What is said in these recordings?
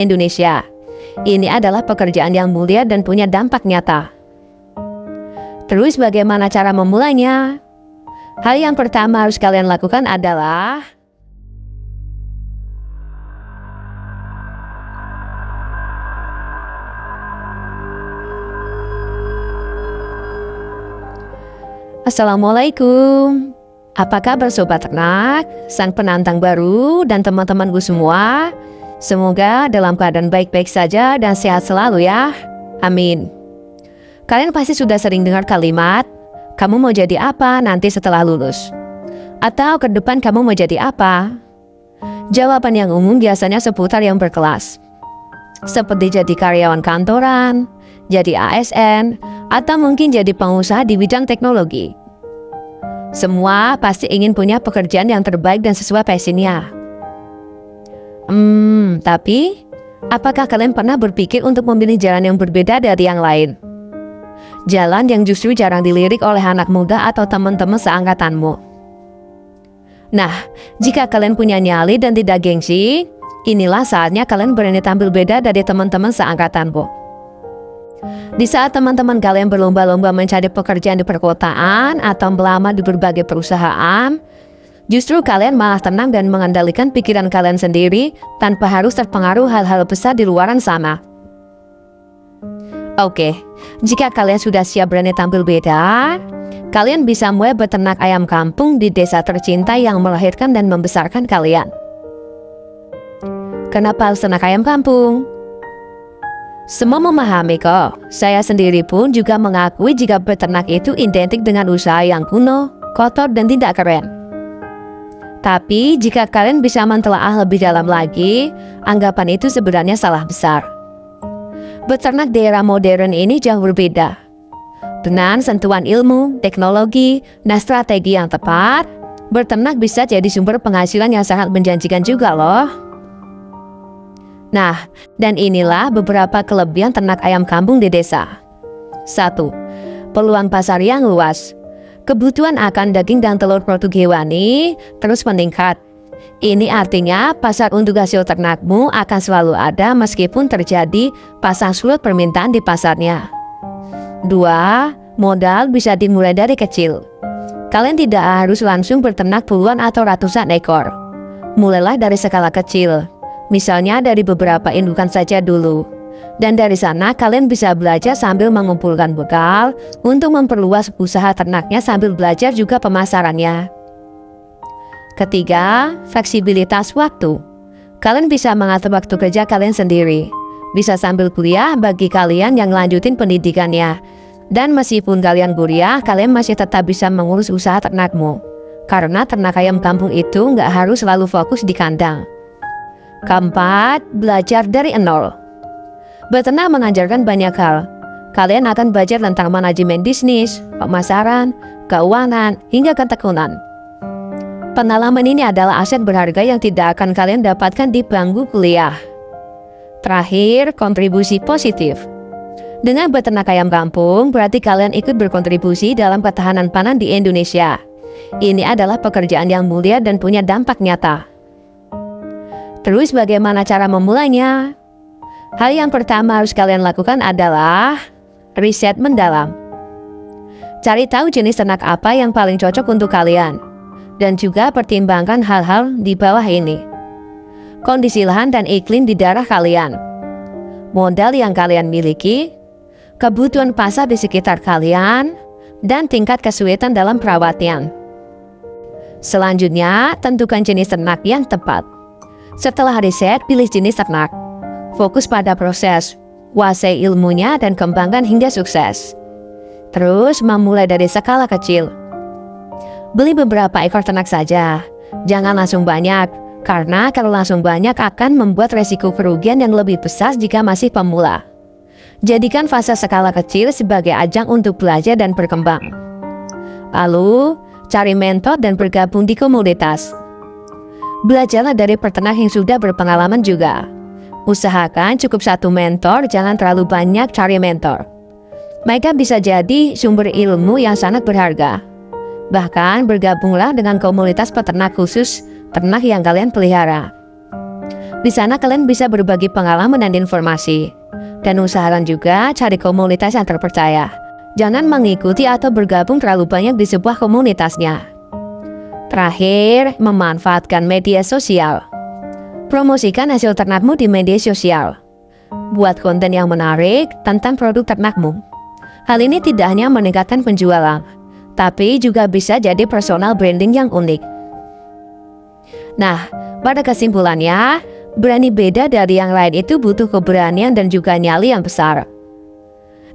Indonesia. Ini adalah pekerjaan yang mulia dan punya dampak nyata. Terus bagaimana cara memulainya? Hal yang pertama harus kalian lakukan adalah Assalamualaikum. Apa kabar Sobat Ternak, sang penantang baru dan teman-temanku semua? Semoga dalam keadaan baik-baik saja dan sehat selalu ya. Amin. Kalian pasti sudah sering dengar kalimat, kamu mau jadi apa nanti setelah lulus? Atau ke depan kamu mau jadi apa? Jawaban yang umum biasanya seputar yang berkelas. Seperti jadi karyawan kantoran, jadi ASN, atau mungkin jadi pengusaha di bidang teknologi. Semua pasti ingin punya pekerjaan yang terbaik dan sesuai passionnya. Tapi apakah kalian pernah berpikir untuk memilih jalan yang berbeda dari yang lain? Jalan yang justru jarang dilirik oleh anak muda atau teman-teman seangkatanmu. Nah, jika kalian punya nyali dan tidak gengsi, inilah saatnya kalian berani tampil beda dari teman-teman seangkatanmu. Di saat teman-teman kalian berlomba-lomba mencari pekerjaan di perkotaan atau melamar di berbagai perusahaan, justru kalian malah tenang dan mengendalikan pikiran kalian sendiri tanpa harus terpengaruh hal-hal besar di luaran sana. Oke, jika kalian sudah siap berani tampil beda, kalian bisa mulai beternak ayam kampung di desa tercinta yang melahirkan dan membesarkan kalian. Kenapa harus ternak ayam kampung? Semua memahami kok, saya sendiri pun juga mengakui jika beternak itu identik dengan usaha yang kuno, kotor, dan tidak keren. Tapi jika kalian bisa mentelaah lebih dalam lagi, anggapan itu sebenarnya salah besar. Beternak di era modern ini jauh berbeda. Dengan sentuhan ilmu, teknologi, dan strategi yang tepat, beternak bisa jadi sumber penghasilan yang sangat menjanjikan juga loh. Nah, dan inilah beberapa kelebihan ternak ayam kampung di desa. 1. Peluang pasar yang luas. Kebutuhan akan daging dan telur produk hewani terus meningkat. Ini artinya pasar untuk hasil ternakmu akan selalu ada meskipun terjadi pasang surut permintaan di pasarnya. 2. Modal bisa dimulai dari kecil. Kalian tidak harus langsung berternak puluhan atau ratusan ekor. Mulailah dari skala kecil. Misalnya dari beberapa indukan saja dulu. Dan dari sana kalian bisa belajar sambil mengumpulkan bekal untuk memperluas usaha ternaknya sambil belajar juga pemasarannya. Ketiga, fleksibilitas waktu. Kalian bisa mengatur waktu kerja kalian sendiri. Bisa sambil kuliah bagi kalian yang lanjutin pendidikannya. Dan meskipun kalian kuliah, kalian masih tetap bisa mengurus usaha ternakmu. Karena ternak ayam kampung itu nggak harus selalu fokus di kandang. Keempat, belajar dari nol. Beternak mengajarkan banyak hal. Kalian akan belajar tentang manajemen bisnis, pemasaran, keuangan, hingga ketekunan. Pengalaman ini adalah aset berharga yang tidak akan kalian dapatkan di bangku kuliah. Terakhir, kontribusi positif. Dengan beternak ayam kampung, berarti kalian ikut berkontribusi dalam ketahanan pangan di Indonesia. Ini adalah pekerjaan yang mulia dan punya dampak nyata. Terus bagaimana cara memulainya? Hal yang pertama harus kalian lakukan adalah riset mendalam. Cari tahu jenis ternak apa yang paling cocok untuk kalian. Dan juga pertimbangkan hal-hal di bawah ini. Kondisi lahan dan iklim di daerah kalian. Modal yang kalian miliki. Kebutuhan pasar di sekitar kalian. Dan tingkat kesulitan dalam perawatan. Selanjutnya, tentukan jenis ternak yang tepat. Setelah riset, pilih jenis ternak. Fokus pada proses, kuasai ilmunya dan kembangkan hingga sukses. Terus memulai dari skala kecil. Beli beberapa ekor ternak saja. Jangan langsung banyak, karena kalau langsung banyak akan membuat resiko kerugian yang lebih besar jika masih pemula. Jadikan fase skala kecil sebagai ajang untuk belajar dan berkembang. Lalu, cari mentor dan bergabung di komunitas. Belajarlah dari peternak yang sudah berpengalaman juga. Usahakan cukup satu mentor, jangan terlalu banyak cari mentor. Mereka bisa jadi sumber ilmu yang sangat berharga. Bahkan bergabunglah dengan komunitas peternak khusus ternak yang kalian pelihara. Di sana kalian bisa berbagi pengalaman dan informasi. Dan usahakan juga cari komunitas yang terpercaya. Jangan mengikuti atau bergabung terlalu banyak di sebuah komunitasnya. Terakhir, memanfaatkan media sosial. Promosikan hasil ternakmu di media sosial. Buat konten yang menarik tentang produk ternakmu. Hal ini tidak hanya meningkatkan penjualan, tapi juga bisa jadi personal branding yang unik. Nah, pada kesimpulannya, berani beda dari yang lain itu butuh keberanian dan juga nyali yang besar.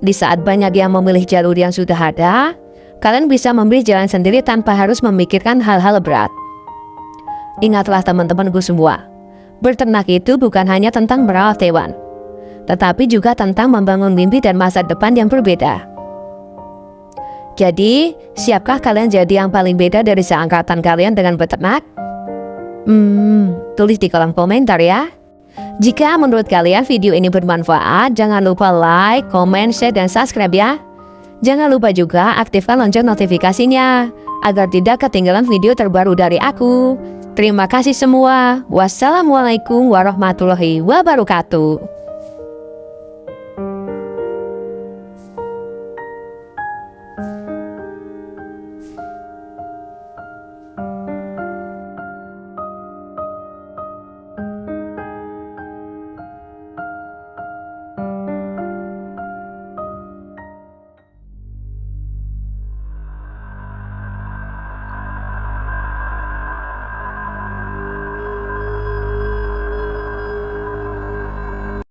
Di saat banyak yang memilih jalur yang sudah ada, kalian bisa memilih jalan sendiri tanpa harus memikirkan hal-hal berat. Ingatlah teman-temanku semua, berternak itu bukan hanya tentang merawat hewan, tetapi juga tentang membangun mimpi dan masa depan yang berbeda. Jadi, siapkah kalian jadi yang paling beda dari seangkatan kalian dengan beternak? Tulis di kolom komentar ya. Jika menurut kalian video ini bermanfaat, jangan lupa like, comment, share, dan subscribe ya. Jangan lupa juga aktifkan lonceng notifikasinya, agar tidak ketinggalan video terbaru dari aku. Terima kasih semua. Wassalamualaikum warahmatullahi wabarakatuh.